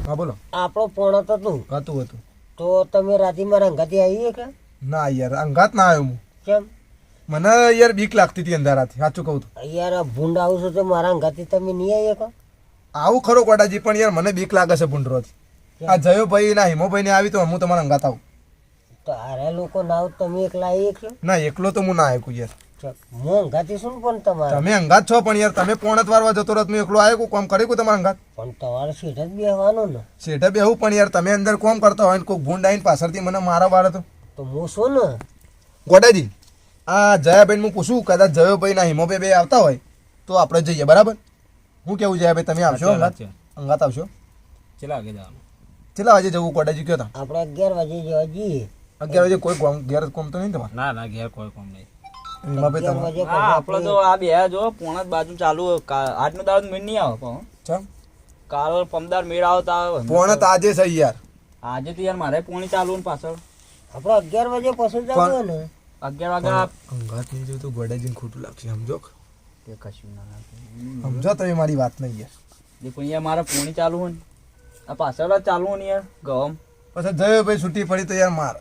હા બોલો. આપણો પોણો તો તું હતું તો તમે રાતી મારા અંગાથી આવી કે ના યાર અંગાત ના આવ્યો હું. કેમ? મને યાર બીક લાગતી હતી અંધારાથી, સાચું કહું તો. યાર આ ભૂંડ આવું છું તો મારા અંગાથી તમે નહીં આવી કે આવું ખરો ગોડાજી, પણ યાર મને બીક લાગે છે ભૂંડરોથી. આ જયોભાઈ ના હિમોભાઈ ને આવી તો હું તમારા અંગાત આવું. તો આરે લોકો ના આવું તમે એકલા આવી છો? ના એકલો તો હું ના આવ્યો યાર. હું અંગાથી શું પણ તમારે તમે અંગાત છો, પણ યાર તમે પોણત વારવા જતો રહો હું એકલો આવ્યો કોમ કરે તમારા અંગાત. પણ તમારે સીટ જ બેહવાનું ને. શેઠે બેહું, પણ યાર તમે અંદર કોમ કરતા હોય ને કોઈ ભૂંડ આવીને પાછળથી મને મારા વાળે તો હું શું ને ગોડાજી આ જયાભાઈ હું પૂછું, કદાચ જયોભાઈ ના હિમોભાઈ બે આવતા હોય તો આપણે જઈએ, બરાબર? હું કેવું જયાભાઈ, તમે આવશો અંગાત આવશો? કેટલા વાગે જવાનું? કેટલા વાગે જવું ગોડાજી કયો? આપણે 11 વાગે જવા જઈએ. 11 વાગે કોઈ ઘેર કોમ તો નહીં તમારે? ના ઘેર કોઈ કોમ નહીં. હિમાભાઈ તમારે આપડે તો આ બે જો પોણા બાજુ ચાલુ આજનો દાડો મેળ નહીં આવે પણ ચમ કાલ પમદાર મેળ આવતા આવે પોણત આજે છે યાર. આજે તો યાર મારે પોણી ચાલુ ને પાછળ આપણે 11 વાગે પછી જવું ને 11 વાગે અંગાત નહીં જોયું તો ગોડાજીને ખોટું લાગશે, સમજો? તે કશું ના લાગે. સમજો તમે મારી વાત નહીં યાર. પણ યાર મારે પોણી ચાલુ હોય ને આ પાછળ જ ચાલુ હોય ને યાર ગમ પછી જયોભાઈ છૂટી પડી તો યાર મારે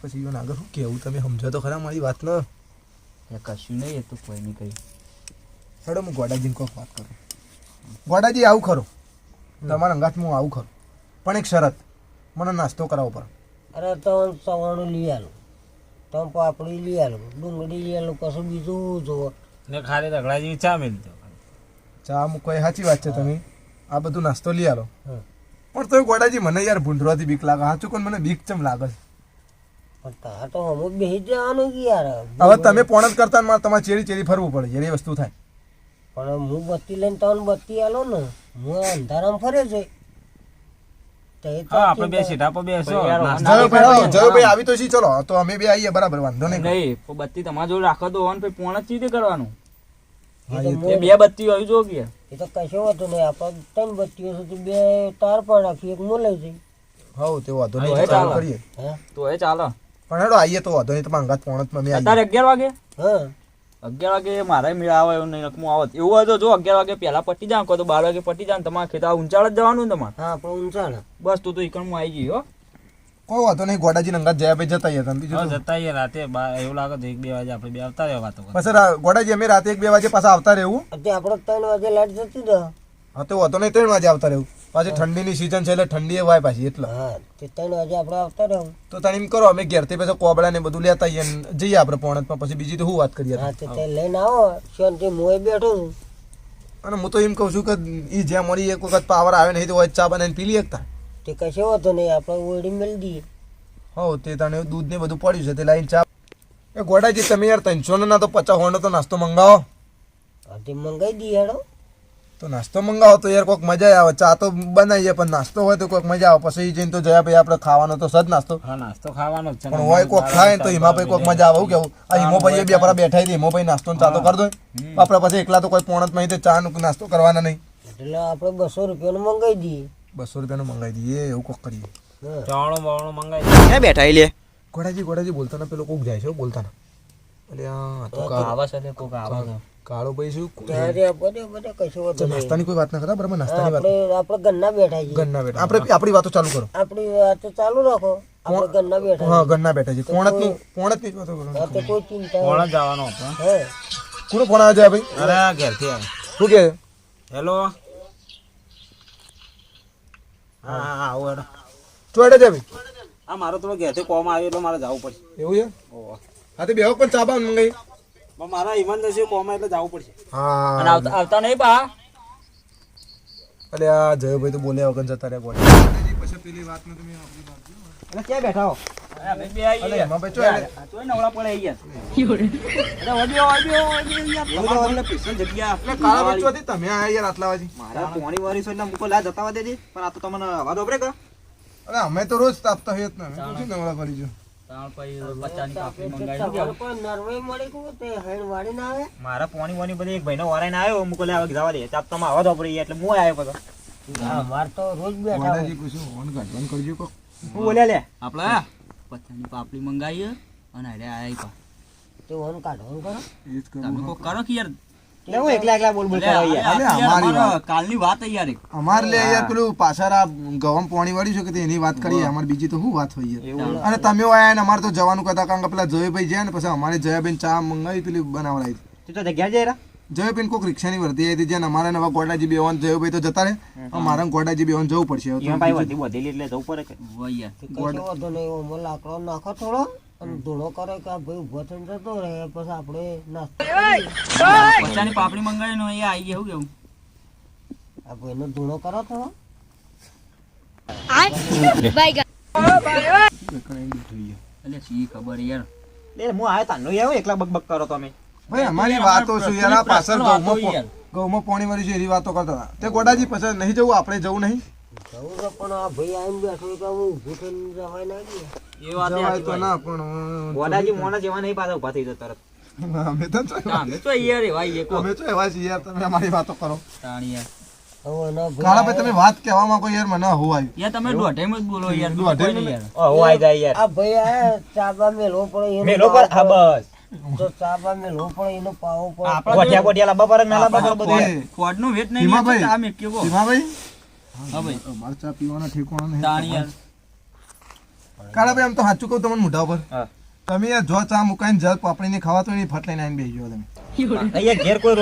પછી ઈવન આગળ શું કેવું, તમે સમજો તો ખરા મારી વાત ને. કશું નહીં એ તો કોઈ નહીં કઈ. હેડો હું ગોડાજીને કોઈક વાત કરું. ગોડાજી આવું ખરો તમારા અંગાત હું આવું ખરું, પણ એક શરત, મને નાસ્તો કરાવવો પડે. અરે તો સવાણું લઈ આલું, તમે પાપડી લઈ આલું, ડુંગળી લઈ આલું, કશું બીજું જોવો ને ખાલી રગડા જેવી ચા મેળવી દો. ચા મૂકો એ સાચી વાત છે, તમે આ બધું નાસ્તો લઈ આલો, પણ તો ગોડાજી મને યાર ભૂંડરવાથી બીક લાગે. સાચું કોણ મને બીક ચમ લાગે છે. પણ તાર તો અમુક બેસી જવાનું કે યાર. હવે તમે પોણત કરતા ને મારે તમારે ચેરી ચેરી ફરવું પડે, યાર એ વસ્તુ થાય. પણ હું બત્તી લઈને તમને બત્તી આલો ને, હું અંધારામાં ફરે છે. આપણે બે સીટા પર બેસો. જયોભાઈ આવી તો છી, ચલો તો અમે બે આવીએ, બરાબર? વાંધો નહીં. નહીં બત્તી તમારા જોડે રાખો દો અને પછી પોણા ચીતે કરવાનું. એ બે બત્તી આવી જો કે એ તો કશો વાંધો નહીં. આપણે 3 બત્તીઓ છે, 2 તાર પણ રાખી, 1 હું લઈ જઈ. હા તે વાંધો નહીં, ચાલુ કરીએ. તો એ ચાલો. પણ હેડો આવીએ તો વાંધો નહીં, તમારા અંગાત પોણતમાં મેં અત્યારે 11 વાગે? હા 11 વાગે મારે મેળા આવે એવું નહીં, હું આવત એવું હોય તો જો 11 વાગે પહેલા પટી જાવ તો 12 વાગે પટી જાવ. તમારે ખેતર ઊંચાળ જ જવાનું ને તમારે? હા આપણે ઊંચાણ. બસ તું તો ઈકણ હું આવી ગયો. કોઈ વાંધો નહીં. ગોડાજી અંગાત જયાભાઈ જતા હતા, બીજું જતા રાતે એવું લાગે તો 1-2 વાગે આપણે બે આવતા રહ્યા વાતો. પછી ગોડાજી અમે રાતે 1-2 વાગે પાછા આવતા રહેવું. અત્યારે આપણે 3 વાગે લાઈટ જતી રહે. હા તો વાંધો નહીં, 3 વાગે આવતા રહેવું. પાછી ઠંડીની સિઝન છે એટલે ઠંડી એ વાય પાછી એટલે. હા તે 3 વાગે આપણે આવતા રહું. તો તમે એમ કરો, અમે ઘેરથી પછી કોબળા ને બધું લેતા આવીએ ને જઈએ આપણે પોણતમાં. પછી બીજી તો શું વાત કરીએ. હા તે લઈને આવો, શાંતિ મોય બેઠો છું. અને હું તો એમ કહું છું કે એ જ્યાં મળી એક વખત પાવર આવે નહીં તો હોય ચા બનાવીને પી લે એકતા. તે કશો વાંધો નહીં, આપણે ઓળી મેળ દઈએ. હો તે તને દૂધ ને બધું પડ્યું છે તે લાઈને ચા. એ ગોડાજી તમે યાર 300 ના તો 50 હોનો તો નાસ્તો મંગાવો. હા તે મંગાવી દઈએ હેડો. તો નાસ્તો મંગાવો તો યાર કોઈક મજા આવે. ચા તો બનાવીએ પણ નાસ્તો હોય તો કોઈક મજા આવે. પછી જઈને તો જયા ભાઈ આપણે ખાવાનો તો સજ નાસ્તો. હા નાસ્તો ખાવાનો જ છે, પણ હોય કોઈક ખાય ને તો હિમાભાઈ કોઈક મજા આવે. કેવું આ હિમોભાઈ બે આપણા બેઠા હતી, હિમોભાઈ નાસ્તો ચા તો કરી દો. આપણે પછી એકલા તો કોઈ પોણત માં ચા નાસ્તો કરવાના નહીં. એટલે આપણે 200 રૂપિયાનું મંગાવી દઈએ. 200 રૂપિયાનું મંગાવી દઈએ, એવું કોક કરીએ. ચાવણું બાવણું મંગાવી ક્યાં બેઠા લે? ગોડાજી બોલતા ના, પેલો કોક જાય છે બોલતા ના. એટલે આ તો આવા છે કોક આવા છે. કાળો ભાઈ શું બધા કશો વાંધો નહીં. નાસ્તાની કોઈ વાત ના કરતા, બરાબર? નાસ્તાની વાત આપણે ગન્ના બેઠા છીએ. ગન્ના બેઠા આપણે આપણી વાતો ચાલુ કરો. આપણી વાતો ચાલુ રાખો. આપણે ગન્ના બેઠા. હા ગન્ના બેઠા છે. પોણતની વાતો કરો. હા તે કોઈ ચિંતા કોણ જવાનો હતો? હે કોનો ફોન આવે છે ભાઈ? અરે આ ઘેરથી આવે. શું કે? હેલો. હા આવો હેડો. ચોડે છે ભાઈ? આ મારો થોડો ઘેરથી કોમ આવ્યો એટલે મારે જવું પડશે. એવું છે? હા તો બેહો પણ ચા બા મંગાઈ. મારા ઇમરજન્સી કોમ એટલે જવું પડશે. હા અને આવતા નહીં પા. અરે આ જયભાઈ તો બોલ્યા વગર જતા રહ્યા ગોડા. પછી પેલી વાત ને તમે આપણી વાત જો. એટલે ક્યાં બેઠા હો? અમે બે આવી ગયા. એમાં ભાઈ ચોય તોય નવળા પડે આવી ગયા. અરે વડ્યો સ્પેશિયલ જગ્યા. એટલે કાળા બચ્ચો હતી તમે આયા યાર આટલા વાજી. મારા પોણી વારી એટલે મુકો લા જતા વા દેજે. પણ આ તો તમને અવાજ ઓબરે કા. અરે અમે તો રોજ તાપતા હોઈએ જ ને. શું નવળા કરી જો. મારા પોણી વાની બધી એક ભાઈનો વારાઈને આવ્યો મુકો લે જવા દે. તાપ તમે આવા દો પડી એટલે હું આવ્યો પછી. માર તો રોજ બેઠા. ગોડાજી પૂછ્યું ફોન કાઢવાનું કરજો કો. હું બોલ્યા લે આપણે પચાની પાપડી મંગાવી અને અરે આયા પા તો ઓન કાઢવાનું કરો. એ જ તમે કો કરો કે યાર એટલે હું એકલા બોલ બોલ કરો યાર. અરે અમારી વાત. કાલની વાત છે યાર એક. અમારે લે યાર પેલું પાછળ આ ગવમ પોણી વાળી છે કે તે એની વાત કરીએ અમારે બીજી તો શું વાત હોય યાર. અને તમે આયા ને અમારે તો જવાનું કહેતા કારણ કે પેલા જયભાઈ જાય ને પછી અમારે જયાબેન ચા મંગાવી પેલી બનાવડાવી તું તો ઘેર જઈ રહ્યા જયભાઈ કોઈક રિક્ષાની વર્તી આવી હતી જ્યાં અમારે નવા ગોડાજી બેવાન જયભાઈ તો જતા રહે અમારે ગોડાજી બેવાન જવું પડશે હવે તો ઈવન ભાઈ વધી વધેલી એટલે જવું પડે કે હોય યાર. કશો વાંધો નહીં ઓમાં લાકડો નાખો થોડો અને ધૂળો કરે કે આ ભાઈ ઉભો થઈને જતો રહે પછી આપણે નાસ્તો પચાની પાપડી મંગાવી ને અહીંયા આવી ગયા કેવું આ ભાઈનો ધૂળો કરો થોડો એટલે શી ખબર યાર. લે હું આવ્યો તાનો યાર એકલા બકબક કરો તમે ભાઈ અમારી વાતો શું યાર આ પાછળ વાતો યાર. ગૌમાં પોણી વાળી છે એની વાતો કરતા હતા તે ગોડાજી પછી નહીં જવું આપણે જવું નહીં જવું છે પણ આ ભાઈ આવીને બેઠો તો હું ઊભું થઈને જવાય ના ગયા એ વાત જવાય સાચી તો ભાઈ. ના પણ ગોડાજી મોણા જેવા નહીં પાછા ઉભા થઈ જતા તરત અમે તો અમે તો યાર એવા ઈ એક અમે તો એવા છીએ યાર તમે અમારી વાતો કરો તાણી યાર. હવે એના કાળા ભાઈ તમે વાત કહેવા માંગો યાર મને હોવાય યાર તમે દોઢેમ જ બોલો યાર. બીજું દોઢેમ કોઈ નહીં યાર. ઓ હું આવી જાય યાર આ ભાઈ આ ચાબા મેલવો પડે એનો મેલો પર હા બસ તો ચાબા મેલવો પડે એનો પાવો પડે આપણા ગોઠિયા ગોઠિયા લાંબા પર ના લાંબા પર બધું યાર. ખોડનું વેટ નહીં સીમાભાઈ. યાર, આ મેક્યો કહો. સીમાભાઈ હા ભાઈ. અમારે ચા પીવાના ઠેકવાના તાણી નહીં યાર. કાળા ભાઈ આમ તો સાચું કહું તમને મોઢા ઉપર હા. તમે યાર જો ચા મુકાઈને જલ પાપડીને ખાવા તો એની ફટ લઈને આવીને બેસી જાઓ તમે અહીંયા ઘેર કોઈ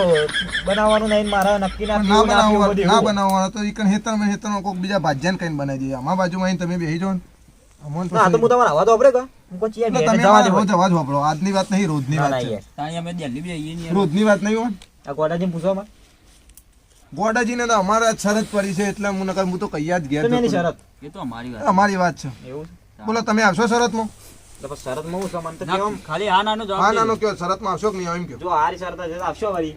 બનાવવાનું નહીં મારા નક્કી ના પણ ના પીવું, ના બનાવવા પીવું બધું ના એવું. બનાવવાનો તો ઈકણ હેતરમાં કોઈક બીજા ભાજ્યાને કઈને બનાવી દઈએ અમારા બાજુમાં આવીને તમે બેસી જાઓ ને અમોને ના તો પછી હું તમારા આવા તો આપણે કા હું કોઈ ચિયા એટલે ઘેર તમે જવા દે રોજ અવાજ વાપરો આજની વાત નહીં રોજની ના વાત ના છે યાર તાણી અમે દિલ્હી બી આવીએ ને યાર. રોજની વાત નહીં હોય આ ગોડાજીને પૂછવા માં ગોડાજીને તો અમારા શરત પડી છે એટલે હું તો કહીયા જ ઘેર તમે એની જતો. શરત એ તો અમારી વાત. અમારી વાત છે એવું બોલો તમે આવશો શરતમાં તો પછી શરતમાં હું સમાન તો ના, કેમ ખાલી હા નાનો જવાબ હા દે. નાનો કયો શરતમાં આવશો કે નહીં આવે એમ કયો જો હારી શરત હશે તો આપશો વળી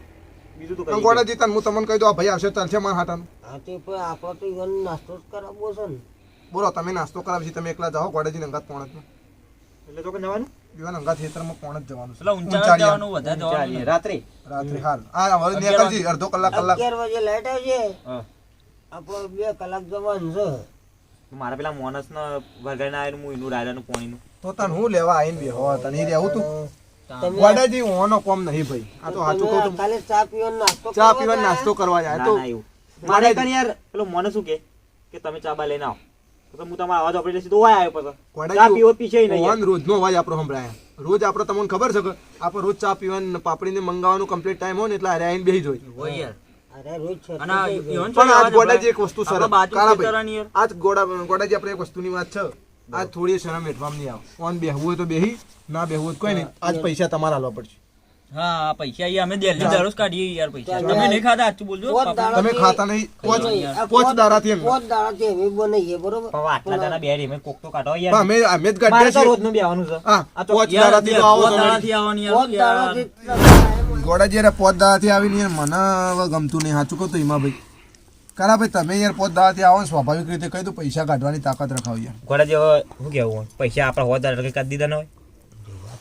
બીજું તો તમે કઈ ગોડાજી તને હું તમને કહી દઉં આ ભાઈ આવશે ચાલશે મારા હાટાનું હા તે પણ આપણે તો ઈવન નાસ્તો જ કરાવવો છે ને બોલો તમે નાસ્તો કરાવી તમે એકલા જાઓ ગોડાજીને અંગાત પોણતમાં એટલે તો કે જવાનું પીવાના અંગાત ખેતરમાં પોણ જ જવાનું છે એટલે ઊંચા ઊંચાડિયા. જવાનું વધારે જવાનું ચાલીએ નહીં. રાત્રે રાત્રે હાલ આ હવે નીકળજી અડધો કલાક 11 વાગે લાઈટ આવશે હા આપણે 2 કલાક જવાનું છે તો મારા પેલા મોનસ ને વરગાડીને આવેલું હું એનું રાયડાનું પાણીનું તો તને હું લેવા આવીને બે હો તને રહેવું તું તમે ગોડાજી ઓનો કોમ નહીં ભાઈ આ તો સાચું કહું છું ખાલી ચા પીવાનો નાસ્તો ચા કરવા પીવાનો જાય. નાસ્તો કરવા જાય ના તો ના એવું મારે કઈ યાર પેલો મોને શું કે તમે ચા બા લઈને આવો તો હું તમારા અવાજ આપડી સીધો વાય આવ્યો પછી ચા પીવો પીછે નહીં યાર. ઓન રોજનો અવાજ આપણો સંભળાય રોજ આપણે તમને ખબર છે કે આપણે રોજ ચા પીવાનું પાપડીને મંગાવવાનું કમ્પ્લીટ ટાઈમ હોય ને એટલે હારે આવીને બેસી જોઈ હોય યાર. અરે રોજ છે અને આ ઈવન પણ આજ શું ગોડાજી એક કહેવાય? વસ્તુ સરસ આપણા બાજુ કાળા ખેતરાની યાર. આજ ગોડાજી આપણે એક વસ્તુની વાત છે આજ થોડી શરમ વેઠવામાં નહીં આવે ઓન બેહવું હોય તો બેહી ના બેહવું હોય તો કોઈ નહીં આજ પૈસા તમારે હાલવા પડશે હા આ પૈસા અહીંયા અમે દિલ્હી દરરોજ કાઢીએ યાર પૈસા. તમે તમે નહીં ખાતા સાચું બોલજો. પોત પાપા. દાડા- તમે ખાતા નહીં આ પોચ દાડાથી એમ પોત દાડાથી અમે બનાવીએ બરોબર પણ આટલા જણા બેરી મેં કોક તો કાઢો પણ યાર અમે જ મારે ગાંઠ્યા તો છીએ રોજનું બેવાનું છે હા આ તો પોચ યાર, દાડાથી તો આવો પોત છો દાડાથી આવવાની યાર. પોત દાડાથી ગોડાજી યાર પોચ દાડાથી આવીને યાર મને હવે ગમતું નહીં સાચું કહું તો એમાં ભાઈ કારા ભાઈ તમે યાર પોચ દાડાથી આવો ને સ્વાભાવિક રીતે કહી દો પૈસા કાઢવાની તાકાત રખાવ યાર ઘોડા જેવો શું કેવું પૈસા આપડા હોદાર કઈ કાઢી દીધા ના હોય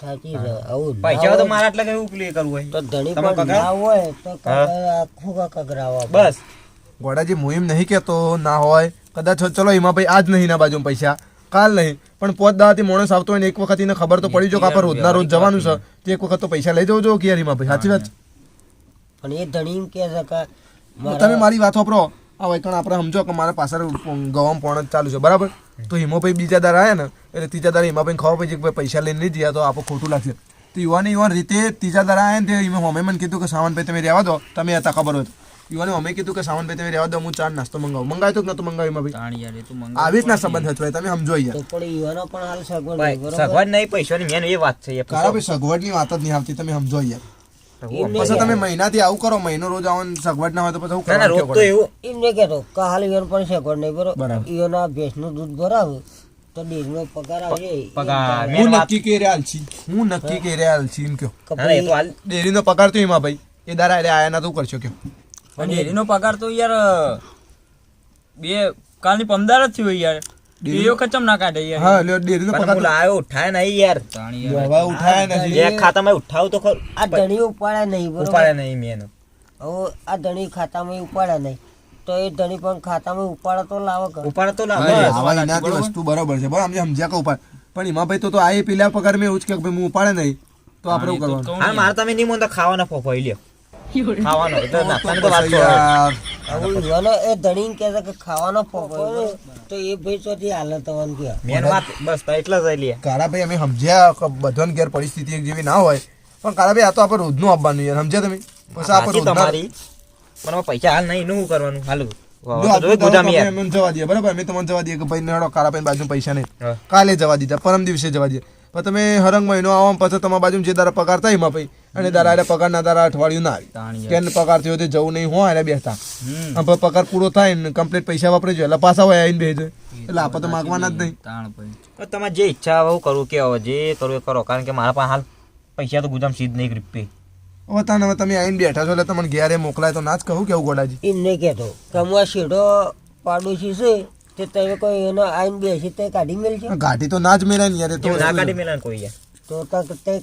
સાચી છે આવું ના પૈસા તો હોય મારા એટલે કેવું પ્લે કરવું હોય તો ધણી તમે પણ કકરા? ના હોય તો આખું કકરાવા બસ ગોડાજી હું એમ નહીં કહેતો ના હોય કદાચ ચલો એમાં ભાઈ આજ નહીં ના બાજુ પૈસા કાલ નહીં પણ પોચ દાડાથી માણસ આવતો હોય ને એક વખત એને ખબર તો પડી જો કે આપણે રોજના રોજ જવાનું છે તો એક વખત તો પૈસા લઈ જવું જો કે યાર એમાં ભાઈ સાચી વાત છે. પણ એ ધણી એમ કહે છે કે તમે મારી વાત વાપરો આ વૈકણ આપણે સમજો કે મારા પાછળ ગવામ પોણ જ ચાલુ છે બરાબર તો હિમો ભાઈ બીજા દાડા આવ્યા ને એટલે ત્રીજા દાડા હિમા ભાઈ ખબર પડી કે ભાઈ પૈસા લઈને નહીં જયા તો આપણે ખોટું લાગશે તો યુવાન રીતે ત્રીજા દાડા આવ્યા ને તે હિમો અમે મને કીધું કે સાવનભાઈ તમે રહેવા દો તમે હતા ખબર હોય તો યુવાને અમે કીધું કે સાવનભાઈ તમે રહેવા દો હું ચા નાસ્તો મંગાવું મંગાવ્યો તો કે નતો મંગાવ્યું ભાઈ તાણ યાર, એ તો મંગાવવું આવી જ ના પડે સંબંધ હતો તમે સમજો યાર તો પણ યુવાનો પણ હાલ સગવડ ભાઈ, નહીં, બરોબર? સગવડ નહીં પૈસાની મેન એ વાત છે યાર. કારા ભાઈ સગવડની વાત જ નહીં આવતી તમે સમજો યાર હું એમને પછી તમે મહિનાથી આવું કરો મહિનો રોજ આવો ને સગવડ ના હોય તો પછી હું ના ના રોજ તો એવું એમ નહીં કહેતો કે હાલ યુવાન પણ સગવડ નહીં, બરોબર? બરાબર. યુવાના ભેંસનું દૂધ ભરાવે તો ડેરીનો પગાર આવે પગાર હું મેન વાત નક્કી કરી રહ્યા છીએ હું નક્કી કરી રહ્યા છીએ એમ કયો કે ના, ના, એ તો ભાઈ હાલ ડેરીનો પગાર તો એમાં ભાઈ એ દારા એટલે આયા ના તો કરશો કયો અને ડેરીનો પગાર તો યાર કાલની 15 જ થયો યાર. ડેરી- એ વખત ચમ ના કાઢે યાર. હા એટલે ડેરીનો પણ પગાર હું લાયો ઉઠાય નહીં યાર તાણ તો યાર. હવે ઉઠાયા નથી એક ખાતામાં ઉઠાવ તો ખરું આ ધણી ઉપાડ્યા નહીં, બરોબર? ઉપાડે નહીં મેન હવે આ ધણી ખાતામાં ઉપાડ્યા નહીં તો એ ધણી પણ ખાતામાં ઉપાડે તો લાવે કે ઉપાડે તો હા, લાવ આવા એનાથી વસ્તુ બરોબર છે બરાબર અમને સમજ્યા કે ઉપાડ પણ એમાં ભાઈ તો આ એ પેલા પગાર મેં એવું જ કે ભાઈ હું ઉપાડે નહીં તો આપણે હા, શું એ તો કરવાનું કહું હા ને મારે તમે નહીં મોનતા ખાવાના ફોફાઈ લ્યો ખાવાનો એટલે નાસ્તાની તો બસ વાત છોડો. યાર હવે યુવાનો એ ધણીને કહેતા કે ખાવાનો ફોફો ને તો એ ભાઈ ચોથી હાલે તમને કે મેન વાત બસ તો એટલે જ લે. કાળાભાઈ અમે સમજ્યા કે બધાને ઘેર પરિસ્થિતિ એક જેવી ના હોય પણ કાળાભાઈ આ તો આપણે રોજનું આપવાનું યાર સમજ્યા તમે પછી આપણે સાચી રોજના તમારી પણ હવે પૈસા હાલ નહીં એનું શું કરવાનું હાલું જો આપણે ગુદામી યાર. અમે જવા દઈએ બરાબર અમે તમને જવા દઈએ કે ભાઈ નેડો કાળાભાઈ બાજુ પૈસા નહીં હા. કાલે જવા દીધા પરમ દિવસે જવા દઈએ પણ તમે હરંગ મહિનો આવો પછી તમારા બાજુ જે દારા પગાર થાય એમાં ભાઈ અને દારા એટલે પગાર ના દારા અઠવાડિયું ના તાણી આવી યાર. કેન પગાર થયો તે જવું નહીં હોય એટલે બેસતા હમ. અને પછી પગાર પૂરો થાય ને કમ્પ્લીટ પૈસા વાપરી જોઈએ એટલે પાછા હોય આવીને બેસી જાય એટલે આપણે તો માગવાના જ નહીં હવે તમારે જે ઈચ્છા આવે એવું કરવું કે હવે જે કરવું એ કરો કારણ કે મારા પાસે હાલ પૈસા તો ગુદામ સીધ નહીં રીપે. હવે તાને હવે તમે આવીને બેઠા છો એટલે તમને ઘેરે મોકલાય તો ના જ કહું કેવું ગોડાજી એમને કહેતો કે હું આ શેઠો પાડોશી છે તે તમે કોઈ એનો આઈને બેસી તે કાઢી મેલશે ગાડી તો ના જ મેળાય ને યાર એ તો એવું ના વસ્તુ કાઢી છે. મેલે ને કોઈ યાર. તો તે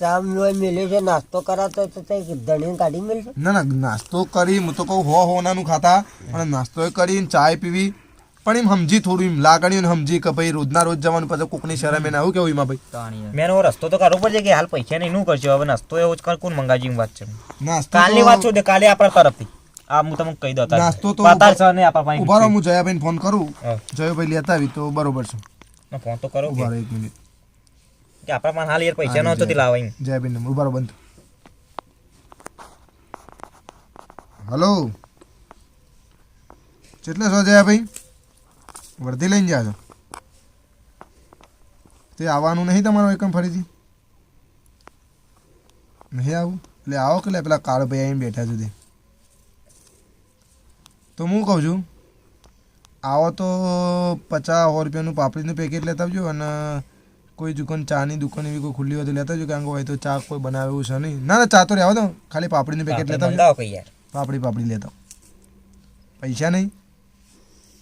ચા મેલે છે નાસ્તો કરાતો તો તે ધણીને કાઢી મેલશે ના ના નાસ્તો કરી હું તો કહું હોનાનું ખાતા અને નાસ્તો કરીને ચાય પીવી પણ એમ સમજી થોડું એમ લાગણી સમજી કે ભાઈ રોજના રોજ જવાનું પછી કોકની શરમ એને આવું કેવું એમાં ભાઈ મેં એનો રસ્તો તો કરવો પડશે કે હાલ પૈસા નહીં શું કરશો હવે નાસ્તો એવો જ કર કોણ મંગાજી વાત છે નાસ્તો કાલની વાત શું છે કાલે આપણા તરફથી આ હું તમને કહી દઉં નાસ્તો તો પાતાળ છે ને આપણા પાસે ઉભા રહો હું જયાભાઈને ફોન કરું હા. જયાભાઈ લેતા આવી તો બરોબર છે ના, ફોન તો કરો ઉભા રહો 1 મિનિટ કે આપણા પાસે હાલ યાર પૈસા નહોતો તે લાવા એમ. જયાભાઈ નંબર ઉભા રહો બંધ હલો કેટલે છો જયાભાઈ વર્ધી લઈને જાજો તે આવવાનું નહીં તમારો એકમ ફરીથી નહીં આવું એટલે આવો કે પેલા કાળો ભાઈ આવીને બેઠા છે તે તો હું કહું છું આવો તો 50-100 રૂપિયાનું પાપડીનું પેકેટ લેતા આવજો અને કોઈ દુકાન ચાની દુકાન એવી કોઈ ખુલ્લી હોય તો લેતા આવજો કારણ કે હોય તો ચા કોઈ બનાવે એવું છે નહીં ના ના ચા તો રહેવા દો ખાલી પાપડીનું પેકેટ લેતા આવજો મંગાવો કઈ યાર પાપડી લેતા આવો પૈસા નહીં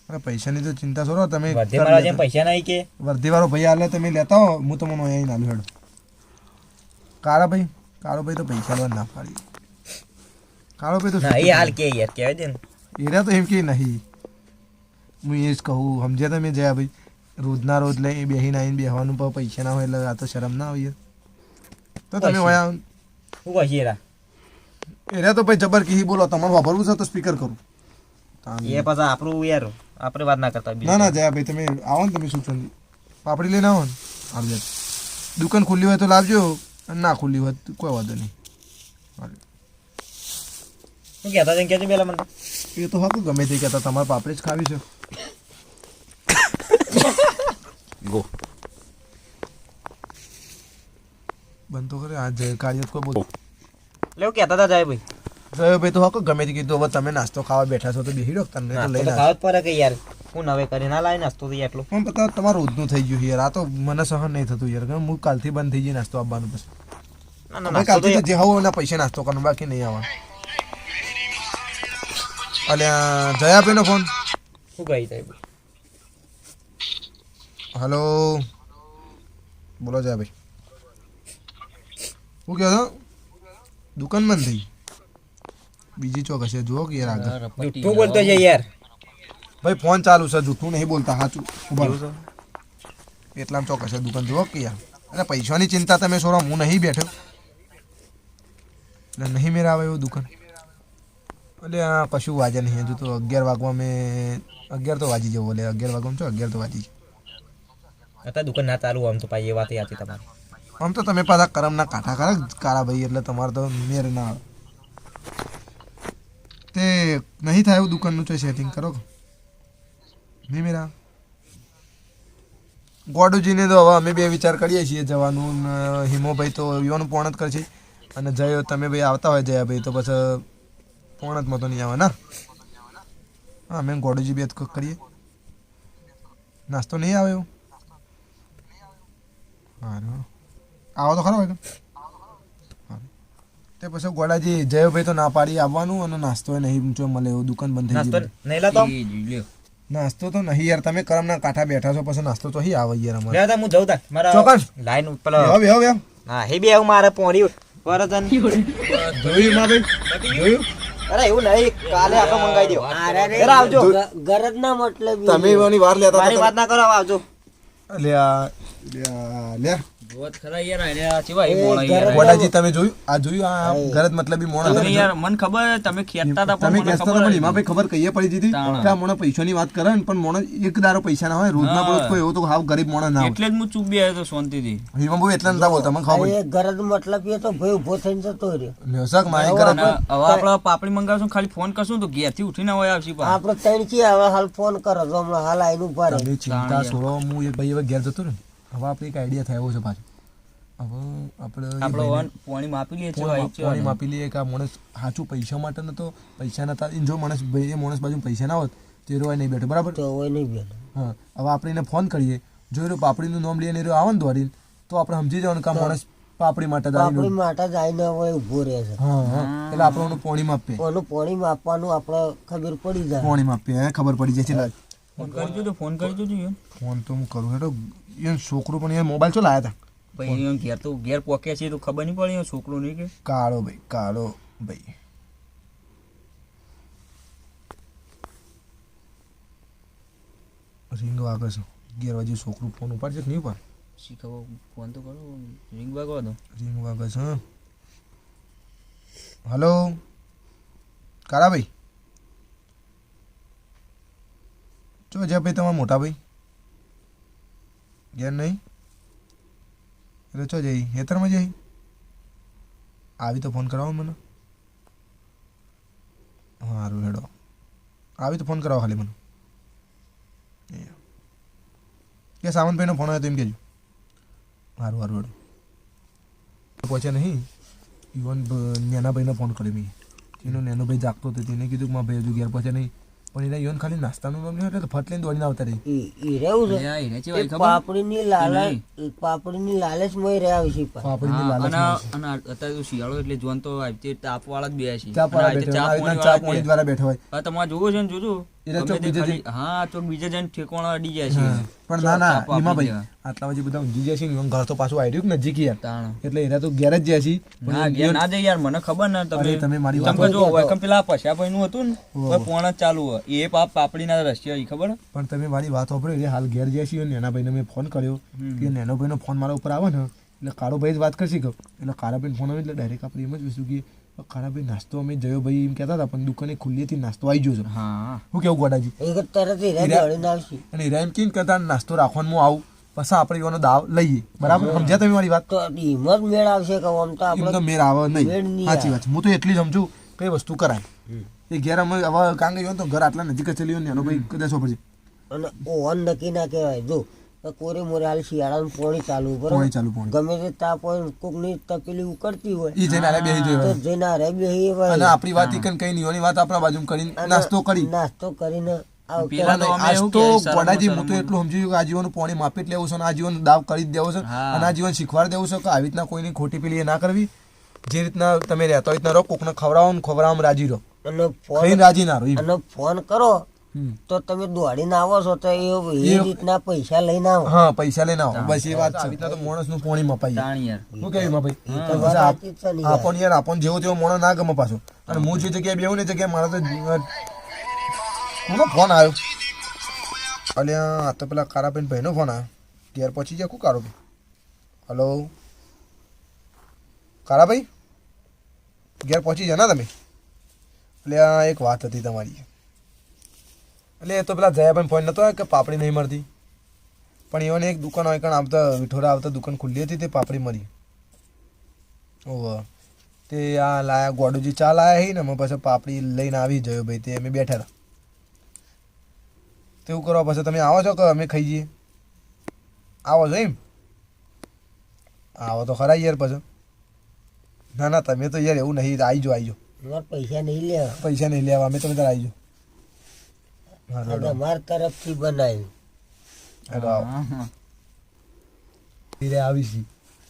અરે પૈસાની તો ચિંતા છોડો તમે વધે મારા જેમ પૈસા નહીં કે વર્ધીવાળો ભાઈ આલે તમે લેતા હો હું તમને અહીં નાલું હેડો કાળો ભાઈ તો પૈસા લેવા ના પાડી કાળો ભાઈ તો ના એ હાલ કે યાર કહેવાય દે ને એરા તો એમ કે નહીં હું એ જ કહું સમજ્યા તમે જયા ભાઈ રોજના રોજ લઈ બેહીને આવીને બેહવાનું પણ પૈસા ના હોય એટલે આ તો શરમ ના આવે યાર તો તમે વયા શું કહે યાર એરા તો ભાઈ જબર કી બોલો તમારે વાપરવું છે તો સ્પીકર કરું એ પાછા આપણું યાર આપણે વાત ના કરતા ના ના જયા ભાઈ તમે આવો ને તમે શું છો પાપડી લઈને આવો ને આવી જાય દુકાન ખુલ્લી હોય તો લાવજો અને ના ખુલ્લી હોય તો કોઈ વાંધો નહીં શું કહેતા હતા કહેજો પેલા મને એ તો હતું ગમે તે કહેતા તમારે પાપડી જ ખાવી છે ગો બંધ તો કરે આ જય કાર્ય કોઈ બોલ લેવું કહેતા હતા જાય ભાઈ જય ભાઈ તો હકો ગમે તે કીધું હવે તમે નાસ્તો ખાવા બેઠા છો તો બેહી રહો તમને તો લઈ નાસ્તો તો ખાવા જ પડે કે યાર હું નવે કરી ના લાય નાસ્તો તો એટલો પણ પતા તમારું રોજનું થઈ ગયું યાર આ તો મને સહન નહીં થતું યાર કે હું કાલથી બંધ થઈ ગઈ નાસ્તો આપવાનું પછી ના ના ભાઈ નાસ્તો તો કાલથી તો જે હોવ એના પૈસા નાસ્તો કરવાનો બાકી નહીં આવવા અલ્યા જયાભાઈનો ફોન શું કહી જાય હલો બોલો જયાભાઈ શું કહો છો દુકાન બંધ થઈ બીજી ચોક હશે જુઓ કે યાર આગળ જુઠ્ઠું બોલતો છે યાર ભાઈ ફોન ચાલુ છે જૂઠું નહીં બોલતા સાચું ઉભા રહો. એટલામાં ચોક હશે દુકાન જુઓ કે યાર અરે પૈસાની ચિંતા તમે છોડો હું નહીં બેઠો એટલે નહીં મેરા આવે એવું દુકાન એટલે આ કશું વાજે નહીં હજુ તો 11 વાગવા મેં 11 તો વાજી જવું એટલે 11 વાગવામાં છો 11 તો વાજી અત્યારે દુકાન ના ચાલુ આમ તો પાછી એ વાત હતી તમારી આમ તો તમે પાછા કરમના કાંઠા કરે કાળા ભાઈ એટલે તમારે તો મેર ના આવે તે નહીં થાય એવું દુકાનનું ચોઈ સેટિંગ કરો નહીં મેરા ગોડુજીને તો હવે અમે બે વિચાર કરીએ છીએ જવાનું ને હિમોભાઈ તો યુવાનું પોણ જ કરશે અને જયો તમે ભાઈ આવતા હોય જયા ભાઈ તો પછી પોણતમાં તો નહીં આવે ને હા અમે ગોડુજી બે જ કરીએ નાસ્તો નહીં આવે એવું હા આવો તો ખરો હોય તે પછી ગોડાજી જયોભાઈ તો ના પાડી આવવાનું અને નાસ્તો નહીં જો મળે એવું દુકાન બંધ થઈ નાસ્તો ગઈ નહીં લાતો નાસ્તો તો નહીં યાર તમે કરમના કાંઠા બેઠા છો પછી નાસ્તો તો અહીં આવે યાર અમારે લેતા હું જઉં તા મારા ચોકન લાઈન પેલો હવે હવે હા હે બે આવું મારે પોણી પરતન જોયું માં ભાઈ જોયું અરે એવું નહીં કાલે આપણે મંગાવી દો અરે જરા આવજો. ગરજ ના મતલબ તમે એવાની વાર લેતા મારી હતા વાત ના કરો આવજો લ્યા લ્યા જોત ખરા યાર આને ચેવા એ એ મોણા યાર ઘરે- ગોડાજી તમે જોયું આ હા. ગરજ મતલબી મોણા તમે તમે યાર મને ખબર તમે ખેંચતા હતા પણ તમે મને કહેતા ખબર હતા પણ હતી. એમાં ભાઈ ખબર કહીએ પડી દીધી તાણા. કે આ મોણા પૈસાની વાત કરે ને પણ મોણા એક દારો પૈસા ના હોય રોજના હા. રોજ કોઈ એવો તો હાવ ગરીબ મોણા ના હોય એટલે જ હું ચૂપ બેહ્યો તો શાંતિથી હિમા બહુ એટલા નતા બોલતા મને ખબર એ ગરજ મતલબ એ તો ભાઈ ઉભો થઈને જતો રહ્યો પડી શક મારી હવે ગરજ અને હવે આપણે પાપડી મંગાવશું ખાલી ફોન કરશું તો ઘેરથી ઉઠીને હોય આવશે પા આપણે ત્રણ છીએ હવે હાલ ફોન કરો તો હમણાં હાલ આઈને ઉભા રહે તમે ચિંતા તાણ યાર. છોડો હું એક ભાઈ હવે ઘેર જતો ને હવે આપણે એક આઈડિયા થયો છે પાછો હવે આપણે એ આપણે ભાઈને પાણી માપી લઈએ છીએ પાણી માપી લઈએ કે આ માણસ સાચું પૈસા માટે નતો પૈસા નતા ઈ જો માણસ ભાઈ એ માણસ બાજુ પૈસા ના હોત તો એ રોય નહીં બેઠો બરાબર તો હોય નહીં બેન હા હવે આપણે એને ફોન કરીએ જો એ પાપડીનું નામ લઈએ ને એ આવે ને દોડીને તો આપણે સમજી જવાનું કે આ માણસ પાપડી માટે જ આપણી આવીને- માટે જ આઈને હવે ઉભો રહે છે હા હા એટલે આપણે ઓનું પાણી માપીએ ઓનું પાણી માપવાનું આપણે ખબર પડી જાય પાણી માપીએ હે, ખબર પડી જાય છે ફોન કરી જોજો ફોન કરી જોજો યાર. ફોન તો હું કરું હેડો એ છોકરો પણ એ મોબાઈલ ચો લાયા હતા ભાઈ અહીંયા ઘેર તો ઘેર પોક્યા છે તો ખબર નહીં પડી અહીંયા છોકરો નહીં કે કાળો ભાઈ રીંગ વાગે છે 11 વાગે છોકરું ફોન ઉપાડશે કે નહીં ઉપાડ શી ખબર ફોન તો કરો રિંગ વાગવા દો રીંગ વાગે છે હલો કાળા ભાઈ ચો છે ભાઈ તમારા મોટા ભાઈ ઘેર નહીં એટલે ચો જઈ હેતરમાં જઈ આવી તો ફોન કરાવો મને સારું હેડો આવી તો ફોન કરાવો ખાલી મને કે સાવંતભાઈનો ફોન આવ્યો તો એમ કહેજો સારું હેડો પહોંચ્યા નહીં ઇવન નેના ભાઈને ફોન કર્યો મેં એનો નેનો ભાઈ જાગતો હતો તેને કીધું કે મારા ભાઈ હજુ ઘેર પહોંચ્યા નહીં પણ એના ઇવન ખાલી નાસ્તાનું નામ નહીં એટલે તો ફટ લઈને દોડીને આવતા રહી ઈ રહેવું છે અલ્યા, એને ચેવા એ ખબર? પાપડીની લાલચમાં રહ્યા છે પાછા. પાપડીની હા, લાલચ અને અત્યારે તો શિયાળો એટલે જોન તો આવી તાપ વાળા જ બે છે ચા પાડા બેઠા હોય, આવી રીતના ચા પાણી દ્વારા બેઠા હોય હા તમારે જોવું છે ને જોજો એટલે ગમે ચોક તે બીજે ખાલી- હા તો બીજે જઈને ઠેકોણા અડી જાય છે હા. પણ ના ના ચાપ આપી એમાં ભાઈ દેવા. આટલા વાગે બધા ઊંઘી જાય છે ને ઇવન ઘર તો પાછું આવી રહ્યું કે નજીક યાર તાણ. એટલે એના તો ઘેર જ જાય છે ના ઘેર ના જાય યાર મને ખબર ને અરે તમે મારી વાત તમે જો વૈકમ પેલા પછાભાઈ નું હતું ને ઓહો. હવે પોણા જ ચાલુ હોય એ પાપડીના રશિયા ઈ ખબર પણ તમે મારી વાત સાંભળો એટલે હાલ ઘેર જાય છે નેના ભાઈને મેં ફોન કર્યો કે નેનો ભાઈનો ફોન મારા ઉપર આવે ને એટલે કાળો ભાઈ જ વાત કરશે કે એટલે કાળા ભાઈ ફોન આવે એટલે ડાયરેક્ટ આપણે એમ જ વિશું કે કાળા ભાઈ નાસ્તો અમે જયો ભાઈ એમ કહેતા હતા પણ દુકાને ખુલ્લી હતી નાસ્તો આવી ગયો છે હા હું કેવું ગોડાજી એ કે તરત ઈ રહ્યા દોડીને આવશે. અને હિરાયમ કેમ કહેતા નાસ્તો રાખવાનું હું આવું પછી આપણે એવાનો દાવ લઈએ બરાબર સમજ્યા તમે મારી વાત તો હિંમત મેળ આવશે કે આમ તો એમ તો આપણે મેર આવે મેળ નહીં નહીં સાચી વાત છે હું તો એટલી સમજુ કઈ વસ્તુ કરાય એ ઘેર અમે હવે કાંગે ગયો ને તો ઘર આટલા નજીક જ ચલ્યો ને એનો ભાઈ કદાચ પડશે અને ઓવન નક્કી ના કહેવાય જો તો કોરે મોરે હાલ શિયાળાનું પોણી ચાલુ પોણી બરોબર ચાલુ પોણી ગમે તે તાપ હોય કોકની તપેલી ઉકળતી હોય ઈ જઈને આલે બેહી તો જોયો જઈને હારે બેહી ભાઈ. અને આપણી વાત ઈ કઈ નિયોની વાત આપણા બાજુ કરીને અને નાસ્તો કરી નાસ્તો કરીને આવતા પેલા તો અમે આજ એવું તો કે શરમ ગોડાજી હું તો શરમ. એટલું સમજી ગયું કે આજીવન પાણી માપી જ લેવું છે અને આજીવન દાવ કરી જ દેવો છે હા. અને આજીવન શીખવાડી દેવું છે કે આવી રીતના કોઈની ખોટી પેલી એ ના કરવી જે રીતના તમે રહેતા હોય રીતના રહો કોકને ખવડાવો ને ખવડાવવામાં રાજી રહો અને ખાઈને ફોન રાજી ના રહો એમ. અને ફોન કરો હમ. તો તમે દોડીને આવો છો તો એ રીતના પૈસા લઈને આવો હા પૈસા લઈને આવો બસ એ વાત છે આવી રીતના તો માણસનું પાણી મપાઈ જાય તાણ યાર શું કેવું એમાં ભાઈ તો વાત પછી સાચી જ છે ને યાર. આપણ યાર આપણ જેવો તેવો મોણો ના ગમે પાછો અને હું જે જગ્યાએ બેહું ને એ જગ્યાએ મારો તો કોનો ફોન આવ્યો અલ્યા આ તો પેલા કારાબેન ભાઈનો ફોન આવ્યો ઘેર પહોંચી ગયા કુ કારો ભાઈ હલો કારાભાઈ ઘેર પહોંચી ગયા ના તમે એટલે આ એક વાત હતી તમારી એટલે એ તો પેલા જયાભાઈ ફોન નતો આવ્યો કે પાપડી નહીં મળતી પણ એઓને એક દુકાન હોય કારણ આવતા વિઠોરા આવતા દુકાન ખુલ્લી હતી તે પાપડી મળી ઓહ તે આ લાયા ગોડુજી ચા લાયા હી ને અમે પછી પાપડી લઈને આવી જયો ભાઈ તે અમે બેઠા હતા તેવું કરવા પછી તમે આવો છો કે અમે ખાઈ જઈએ આવો છો એમ આવો તો ખરા યાર પછી ના ના તમે તો યાર એવું નહીં આવી જાઓ અમારે પૈસા નહીં લેવા પૈસા નહીં લેવા અમે તમે તાર આવી જાઓ અને અમારા તરફથી બનાવ્યું હેડો આવો હા, હા. ધીરે આવી છે